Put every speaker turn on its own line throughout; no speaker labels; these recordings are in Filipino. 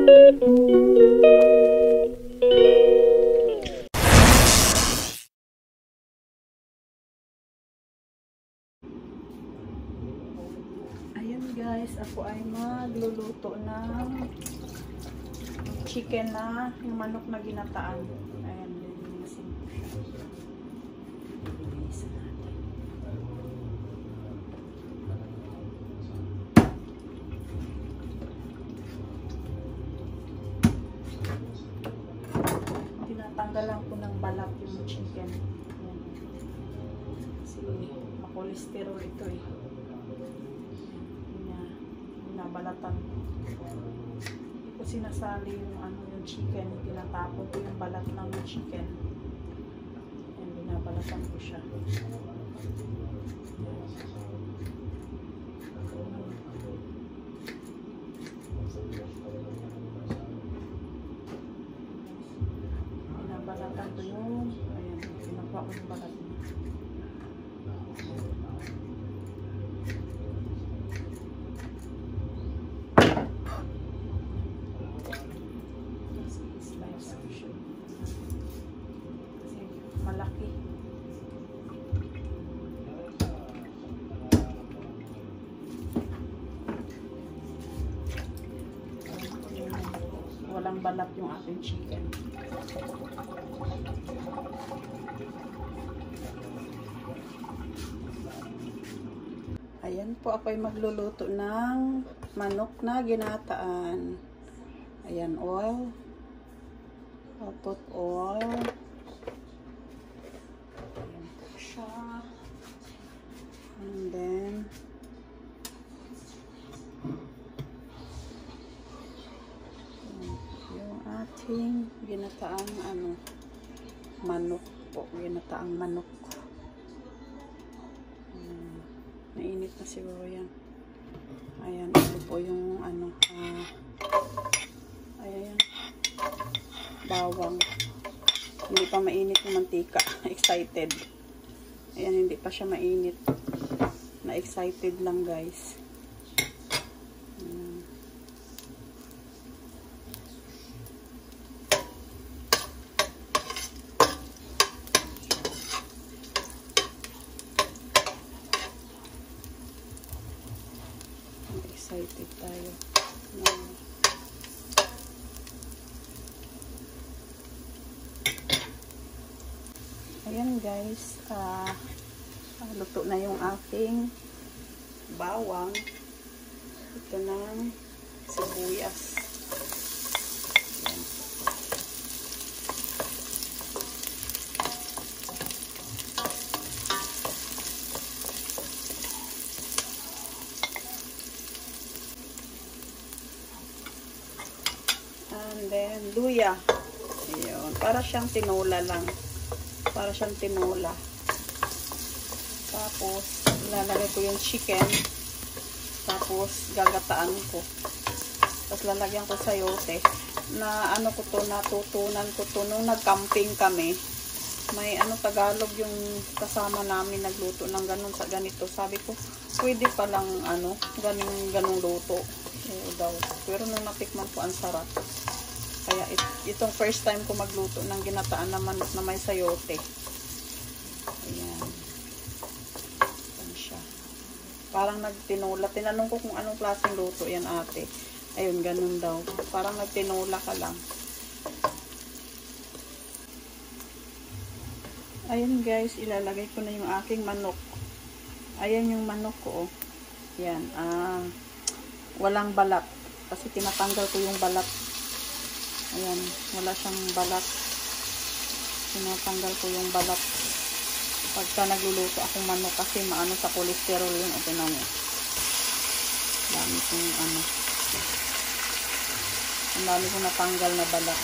Ayan guys, ako ay magluluto ng chicken na yung manok na ginataan. Ayan, lilinisin ko siya. Lilinisin natin. Tinatanggalan ko ng balat yung chicken. Ayan. Kasi makolesterol ito eh. Balatan. Hindi ko sinasali yung yung chicken, tinatapon ko yung balat ng chicken. Ayan, binabalatan ko siya. Binabalatan ko yung, ayan, pinakuha ko yung balat niya. Malaki. Walang balat yung ating chicken. Ayan po, ako ay magluluto ng manok na ginataan. Ayan, oil. I'll put oil. And then yung ating ginataang manok po, ginataang manok. Nainit na siguro yan. Ayan, ito po yung ayan, bawang. Hindi pa mainit yung mantika. Excited. Ayan, hindi pa siya mainit. Na-excited lang, guys. Na-excited tayo. Ayan, guys. Luto na yung aking bawang. Ito ng sibuyas. And then luya. Ayun. Para siyang tinola lang. Para siyang tinola. Tapos, lalagay ko yung chicken. Tapos, gagataan ko. Tapos, lalagyan ko sayote. Na ko to, natutunan ko to nung nag-camping kami. May Tagalog yung kasama namin nagluto ng ganun sa ganito. Sabi ko, pwede palang ganung luto. Oo daw. Pero nung natikman ko, ang sarap. Kaya, itong first time ko magluto ng ginataan na manok na may sayote. Ayan. Parang nagtinola. Tinanong ko kung anong klaseng luto yan, ate. Ayun, ganun daw. Parang nagtinola ka lang. Ayun, guys. Ilalagay ko na yung aking manok. Ayan yung manok ko. Yan. Walang balat. Kasi tinatanggal ko yung balat. Ayan. Wala siyang balat. Tinatanggal ko yung balat. Pagka nagluluto akong manok kasi maano sa cholesterol yun. O tinan mo. Dami kong ang dami kong natanggal na balat.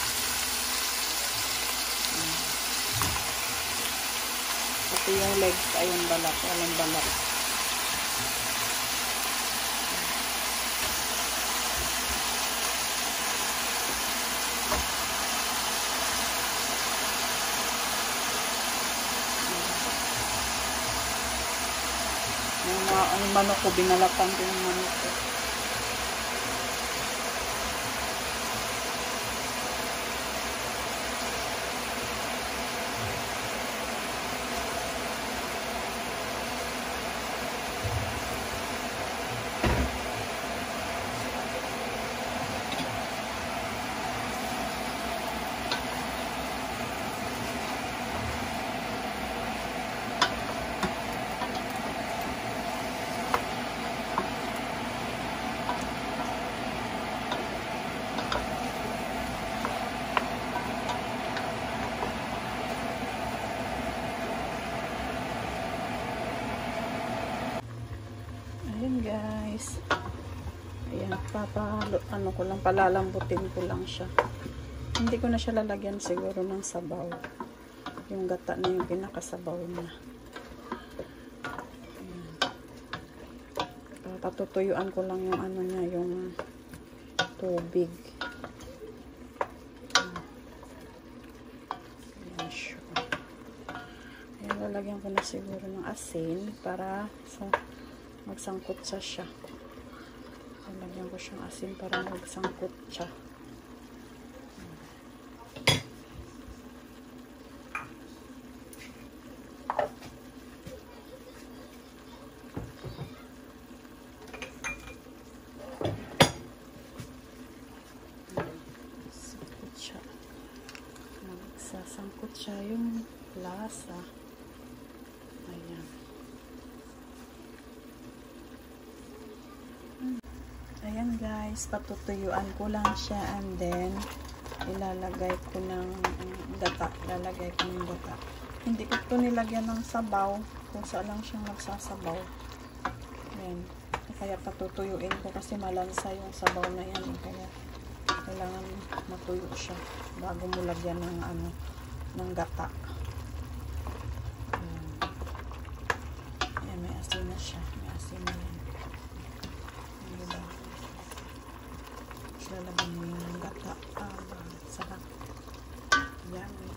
Pati yung legs ayun balat. Walang balat. Ang manok ko, binalatan ko yung manok ko. ano ko lang, palalambutin ko lang siya. Hindi ko na siya lalagyan siguro ng sabaw. Yung gata na yung pinakasabaw na. Patutuyuan ko lang yung ano niya, yung tubig. Ayan siya. Ayan, lalagyan ko na siguro ng asin para magsangkot siya. Lalagyan ko siyang asin para magsangkot siya. Sasangkot siya yung lasa. Ayan. Ayan guys, patutuyuan ko lang siya and then ilalagay ko ng gata. Lalagay ko ng gata. Hindi ko ito nilagyan ng sabaw kung saan lang siyang nagsasabaw. Ayan. Kaya patutuyuin ko kasi malansa yung sabaw na yan. Kaya kailangan matuyo siya bago mo lagyan ng ano, ng gata. Ayan, may asin na siya. May asin na yan. Diba? Lalagyan mo yung gata. Sarap. Yummy.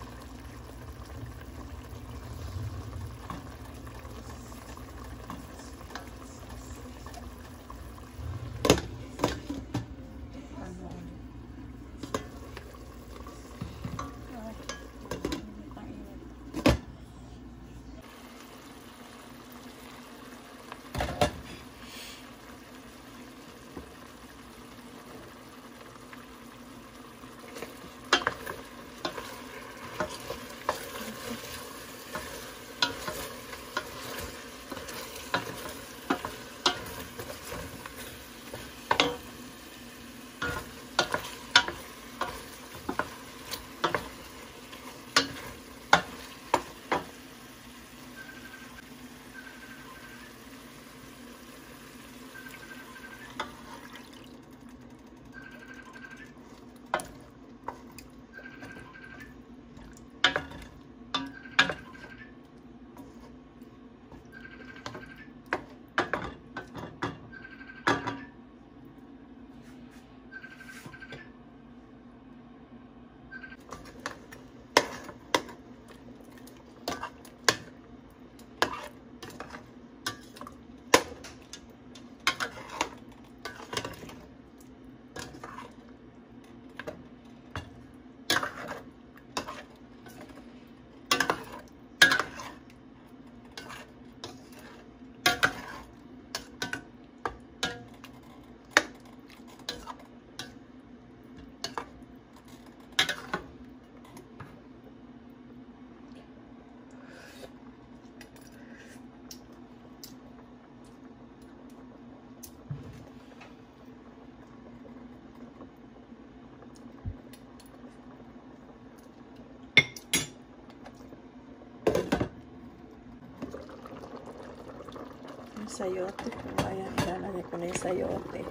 Sayote ko. Ayan, ilalagay ko na yung sayote.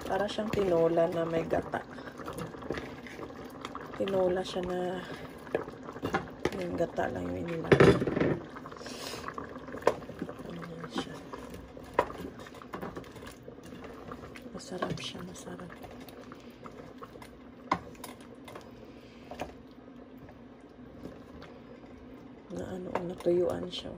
Para siyang tinola na may gata. Tinola siya na yung gata lang yung inilagay. Ayan siya. Masarap siya, masarap. Na ano, natuyuan siya.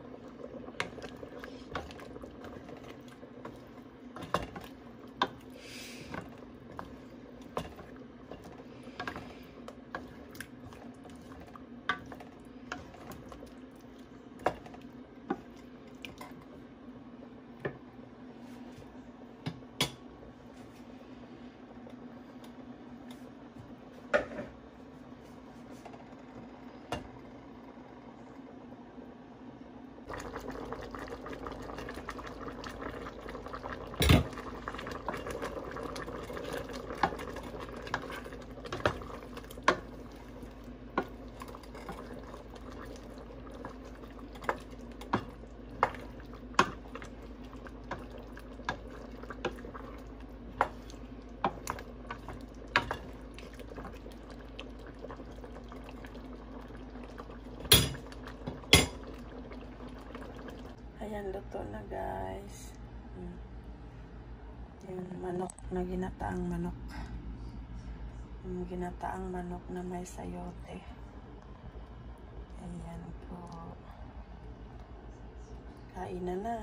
Ayan, luto na guys. Yung manok na ginataang manok. Yung ginataang manok na may sayote. Ayan po. Kain na na.